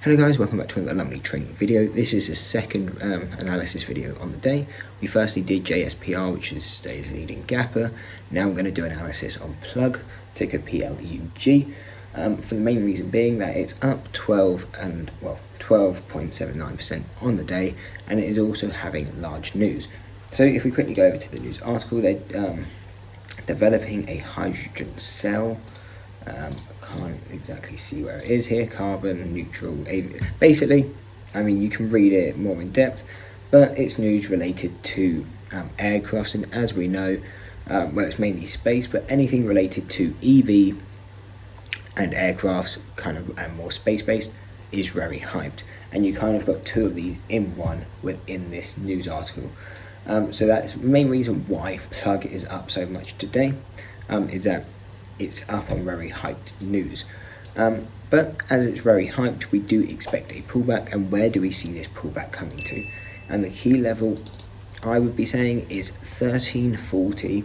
Hello guys, welcome back to another lovely trading video. This is the second analysis video on the day. We firstly did JSPR, which is today's leading gapper. Now we're going to do analysis on plug, ticker PLUG, for the main reason being that it's up 12.79% on the day, and it is also having large news. So if we quickly go over to the news article, they're developing a hydrogen cell. I can't exactly see where it is here. Carbon neutral, basically, I mean, you can read it more in depth, but it's news related to aircrafts, and as we know, well, it's mainly space, but anything related to EV and aircrafts, kind of more space-based, is very hyped, and you kind of got two of these in one within this news article. So that's the main reason why plug is up so much today, is that it's up on very hyped news. But as it's very hyped, we do expect a pullback. And where do we see this pullback coming to? And the key level, I would be saying, is 1340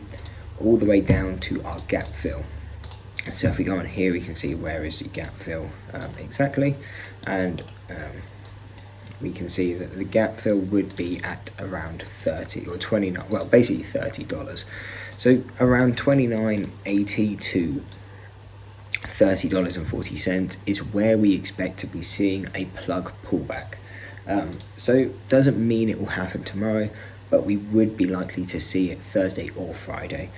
all the way down to our gap fill. So if we go on here, we can see where is the gap fill exactly, and we can see that the gap fill would be at around 30 or 29, well, basically $30. So around $29.80 to $30.40 is where we expect to be seeing a plug pullback. So doesn't mean it will happen tomorrow, but we would be likely to see it Thursday or Friday.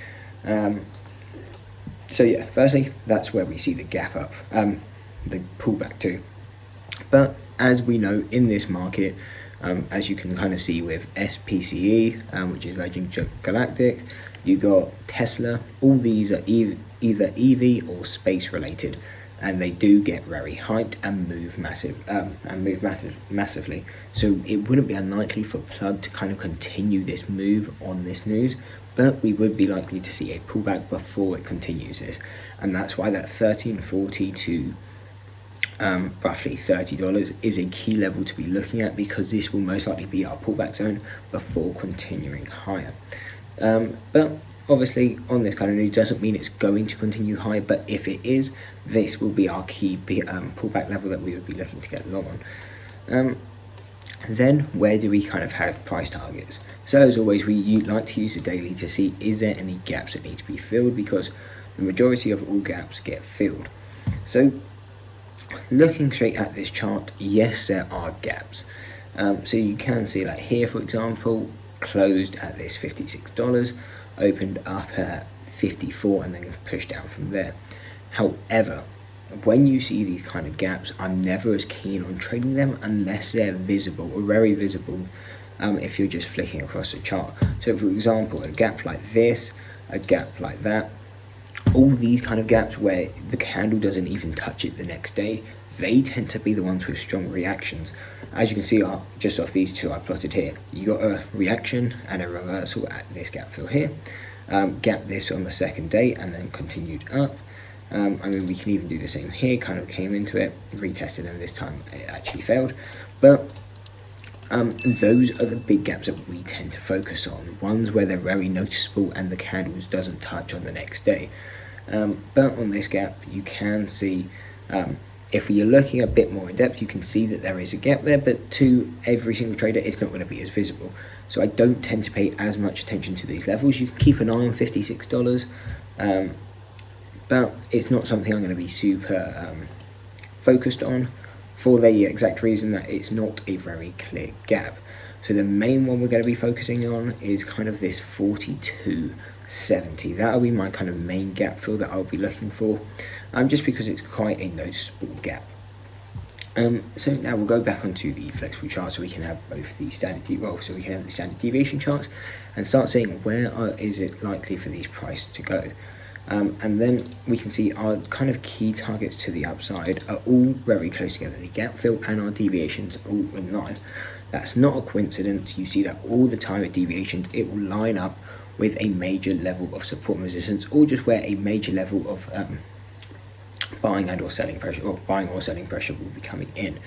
So yeah, firstly, that's where we see the gap up, the pullback too. But as we know in this market, as you can kind of see with SPCE, which is Virgin Galactic, you got Tesla, all these are either EV or space related, and they do get very hyped and move massively. So it wouldn't be unlikely for plug to kind of continue this move on this news, but we would be likely to see a pullback before it continues this, and that's why that 1340 to roughly $30 is a key level to be looking at, because this will most likely be our pullback zone before continuing higher. But obviously on this kind of news doesn't mean it's going to continue high, but if it is, this will be our key pullback level that we would be looking to get long on. Then where do we kind of have price targets? So as always, we like to use the daily to see is there any gaps that need to be filled, because the majority of all gaps get filled. So looking straight at this chart, yes, there are gaps. So you can see, like here for example, closed at this $56, opened up at 54, and then pushed down from there. However, when you see these kind of gaps, I'm never as keen on trading them unless they're visible or very visible, if you're just flicking across the chart. So for example, a gap like this, a gap like that, all these kind of gaps where the candle doesn't even touch it the next day, they tend to be the ones with strong reactions. As you can see, just off these two I plotted here, you got a reaction and a reversal at this gap fill here, gap this on the second day, and then continued up. I mean, we can even do the same here, kind of came into it, retested, and this time it actually failed. But those are the big gaps that we tend to focus on, ones where they're very noticeable and the candles doesn't touch on the next day. But on this gap, you can see, if you're looking a bit more in depth, you can see that there is a gap there, but to every single trader, it's not going to be as visible. So I don't tend to pay as much attention to these levels. You can keep an eye on $56, but it's not something I'm going to be super focused on, for the exact reason that it's not a very clear gap. So the main one we're going to be focusing on is kind of this 42.70. That'll be my kind of main gap fill that I'll be looking for, just because it's quite a noticeable gap. So now we'll go back onto the flexible chart, so we can have both the standard deviation charts and start seeing where is it likely for these prices to go. And then we can see our kind of key targets to the upside are all very close together. The gap fill and our deviations are all in line. That's not a coincidence. You see that all the time at deviations, it will line up with a major level of support and resistance, or just where a major level of buying and or selling pressure, or buying or selling pressure, will be coming in.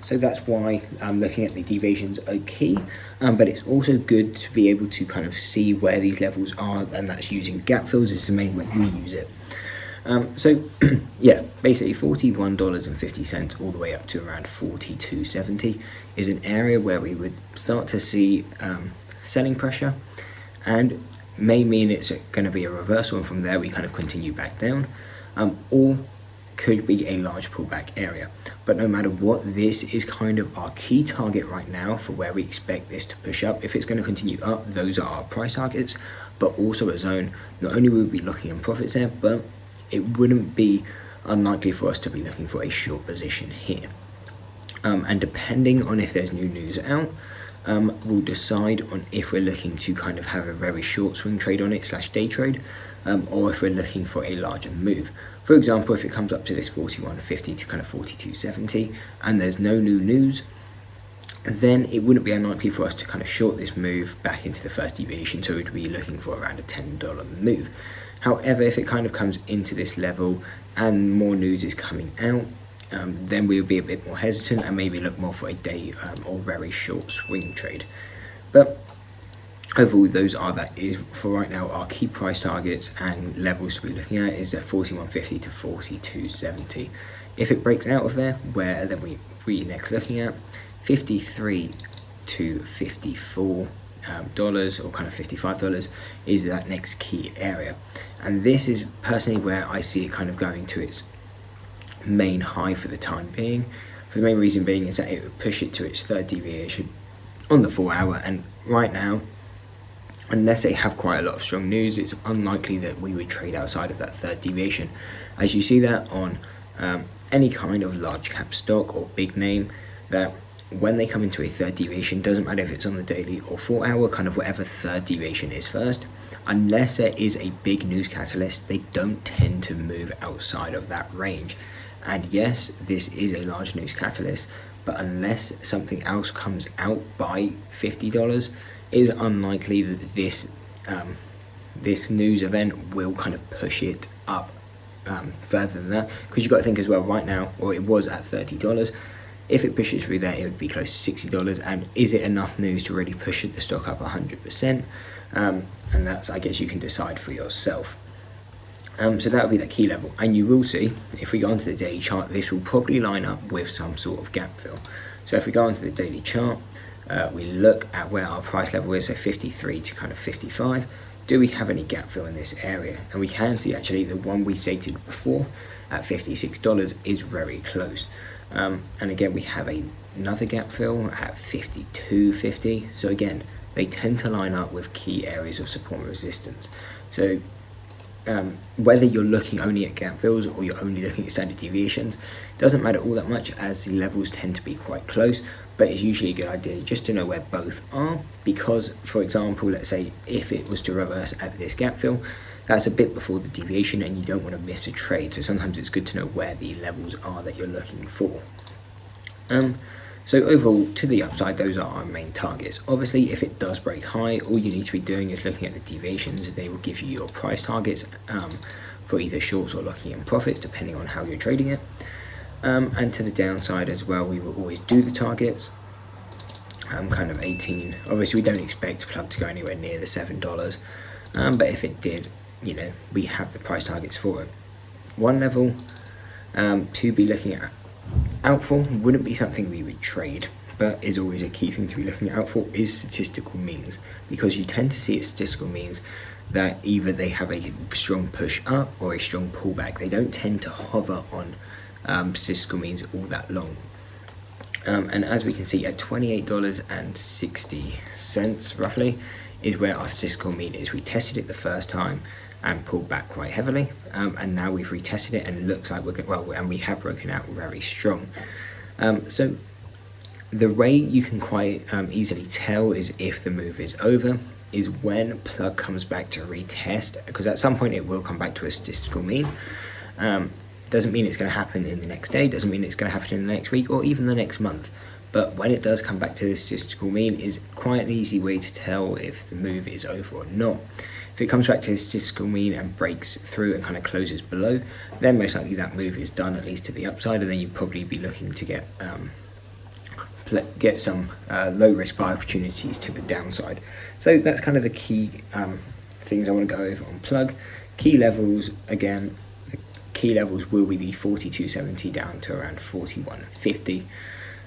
So that's why looking at the deviations are key, but it's also good to be able to kind of see where these levels are, and that's using gap fills is the main way we use it. So yeah, basically $41.50 all the way up to around $42.70 is an area where we would start to see selling pressure, and may mean it's going to be a reversal, and from there we kind of continue back down, or could be a large pullback area. But no matter what, this is kind of our key target right now for where we expect this to push up. If it's going to continue up, those are our price targets, but also a zone. Not only will we be looking in profits there, but it wouldn't be unlikely for us to be looking for a short position here. And depending on if there's new news out, we'll decide on if we're looking to kind of have a very short swing trade on it / day trade, or if we're looking for a larger move. For example, if it comes up to this 41.50 to kind of 42.70 and there's no new news, then it wouldn't be unlikely for us to kind of short this move back into the first deviation, so we'd be looking for around a $10 move. However, if it kind of comes into this level and more news is coming out, then we'll be a bit more hesitant and maybe look more for a day or very short swing trade. But overall, those are, that is for right now, our key price targets and levels to be looking at is at 41.50 to 42.70. If it breaks out of there, where then we next looking at 53 to 54 dollars, or kind of $55 is that next key area. And this is personally where I see it kind of going to its main high for the time being. For the main reason being is that it would push it to its third deviation on the 4 hour, and right now, unless they have quite a lot of strong news, it's unlikely that we would trade outside of that third deviation. As you see that on any kind of large cap stock or big name, that when they come into a third deviation, doesn't matter if it's on the daily or 4 hour, kind of whatever third deviation is first, unless there is a big news catalyst, they don't tend to move outside of that range. And yes, this is a large news catalyst, but unless something else comes out by $50, it is unlikely that this news event will kind of push it up further than that. Because you've got to think as well, right now, or it was at $30. If it pushes through there, it would be close to $60. And is it enough news to really push the stock up 100%? And that's, I guess you can decide for yourself. So that would be the key level, and you will see, if we go onto the daily chart, this will probably line up with some sort of gap fill. So if we go onto the daily chart, we look at where our price level is, so 53 to kind of 55. Do we have any gap fill in this area? And we can see actually the one we stated before at $56 is very close. And again, we have another gap fill at 52.50. So again, they tend to line up with key areas of support and resistance. So whether you're looking only at gap fills or you're only looking at standard deviations, doesn't matter all that much, as the levels tend to be quite close. But it's usually a good idea just to know where both are, because for example, let's say if it was to reverse at this gap fill, that's a bit before the deviation and you don't want to miss a trade. So sometimes it's good to know where the levels are that you're looking for. So overall, to the upside, those are our main targets. Obviously, if it does break high, all you need to be doing is looking at the deviations. They will give you your price targets for either shorts or locking in profits, depending on how you're trading it. And to the downside as well, we will always do the targets. Kind of 18. Obviously, we don't expect plug to go anywhere near the $7, but if it did, you know, we have the price targets for it. One level to be looking at out for wouldn't be something we would trade, but is always a key thing to be looking out for is statistical means, because you tend to see at statistical means that either they have a strong push up or a strong pullback. They don't tend to hover on statistical means all that long. And as we can see, at $28.60 roughly is where our statistical mean is. We tested it the first time and pulled back quite heavily, and now we've retested it and it looks like we're good, well, and we have broken out very strong. So the way you can quite easily tell is if the move is over is when plug comes back to retest, because at some point it will come back to a statistical mean. Doesn't mean it's going to happen in the next day, doesn't mean it's going to happen in the next week or even the next month, but when it does come back to the statistical mean is quite an easy way to tell if the move is over or not. If it comes back to the statistical mean and breaks through and kind of closes below, then most likely that move is done, at least to the upside, and then you'd probably be looking to get some low risk buy opportunities to the downside. So that's kind of the key things I want to go over on plug. Key levels, again, key levels will be the 42.70 down to around 41.50.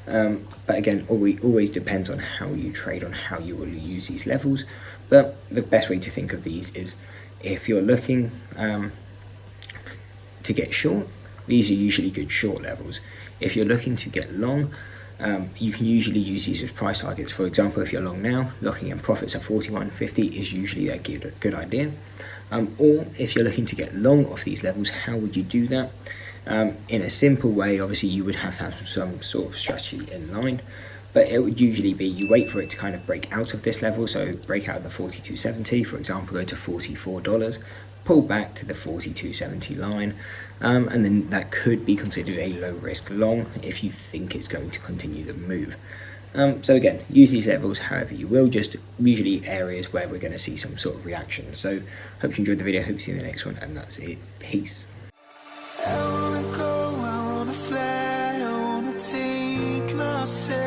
But again, always depends on how you trade, on how you will use these levels. But the best way to think of these is, if you're looking to get short, these are usually good short levels. If you're looking to get long, you can usually use these as price targets. For example, if you're long now, locking in profits at 41.50 is usually a good idea. Or if you're looking to get long off these levels, how would you do that? In a simple way, obviously you would have to have some sort of strategy in mind, but it would usually be you wait for it to kind of break out of this level, so break out of the 42.70, for example, go to $44, pull back to the 42.70 line, and then that could be considered a low risk long if you think it's going to continue the move. So again, use these levels however you will, just usually areas where we're going to see some sort of reaction. So hope you enjoyed the video, hope to see you in the next one, and that's it. Peace. I wanna go, I wanna fly, I wanna take myself